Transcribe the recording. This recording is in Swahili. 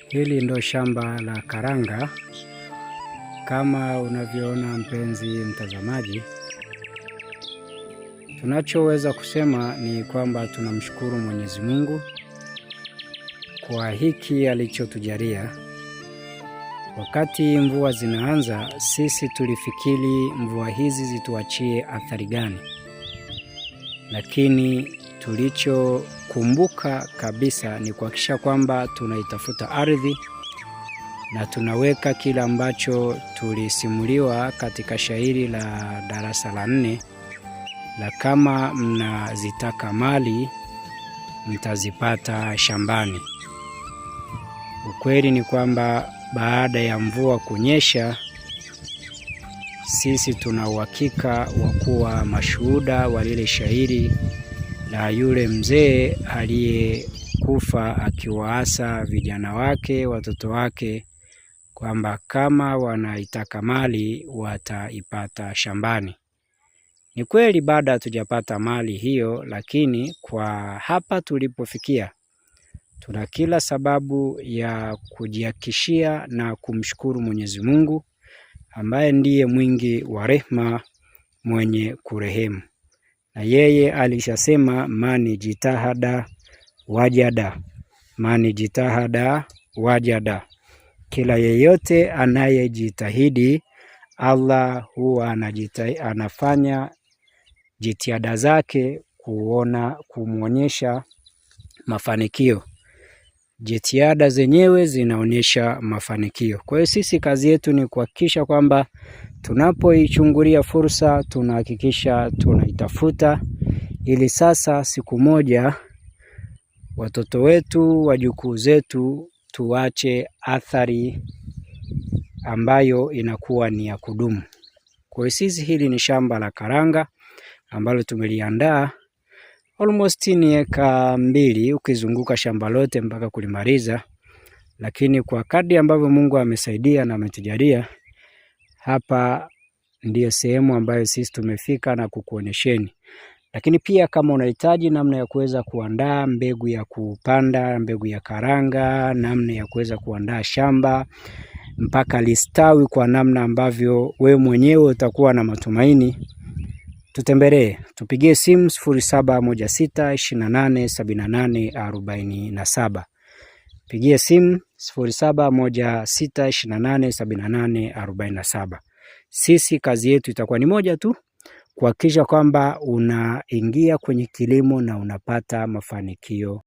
Hili ndo shamba la karanga. Kama unavyoona mpenzi mtazamaji, tunachoweza kusema ni kwamba tunamshukuru Mwenyezi Mungu kwa hiki alichotujalia. Wakati mvua zinaanza, sisi tulifikiri mvua hizi zituachie athari gani, lakini tulichokumbuka kabisa ni kuhakikisha kwamba tunaitafuta ardhi na tunaweka kila ambacho tulisimuliwa katika shairi la darasa la 4 la kama mnazitaka mali mtazipata shambani. Ukweli ni kwamba baada ya mvua kunyesha, sisi tuna uhakika wa kuwa mashuhuda wa lile shairi la yule mzee aliyekufa akiwaasa vijana wake, watoto wake, kwamba kama wanaitaka mali wataipata shambani. Ni kweli baada hatujapata mali hiyo, lakini kwa hapa tulipofikia tuna kila sababu ya kujihakishia na kumshukuru Mwenyezi Mungu ambaye ndiye mwingi wa rehema, mwenye kurehemu. Na yeye alishasema mani jitahada wajada, mani jitahada wajada. Kila yeyote anayejitahidi, Allah huwa anafanya jitihada zake kumuonyesha mafanikio. Jitihada zenyewe zinaonyesha mafanikio. Kwa hiyo sisi kazi yetu ni kuhakikisha kwamba tunapoichungulia fursa tunahakikisha tunaitafuta, ili sasa siku moja watoto wetu, wajukuu zetu, tuache athari ambayo inakuwa ni ya kudumu. Kwa hiyo sisi hili ni shamba la karanga ambalo tumeliandaa almost ni eka 2 ukizunguka shamba lote mpaka kulimaliza, lakini kwa kadri ambavyo Mungu amesaidia na ametujalia, hapa ndiyo sehemu ambayo sisi tumefika na kukuonesheni. Lakini pia kama unahitaji namna ya kuweza kuandaa mbegu ya kupanda mbegu ya karanga, namna ya kuweza kuandaa shamba mpaka listawi kwa namna ambavyo we mwenyewe utakuwa na matumaini, tutembelee, tupigie simu 0716287847. Pigie simu 0716287847. Sisi kazi yetu itakuwa ni moja tu, kuhakikisha kwamba unaingia kwenye kilimo na unapata mafanikio.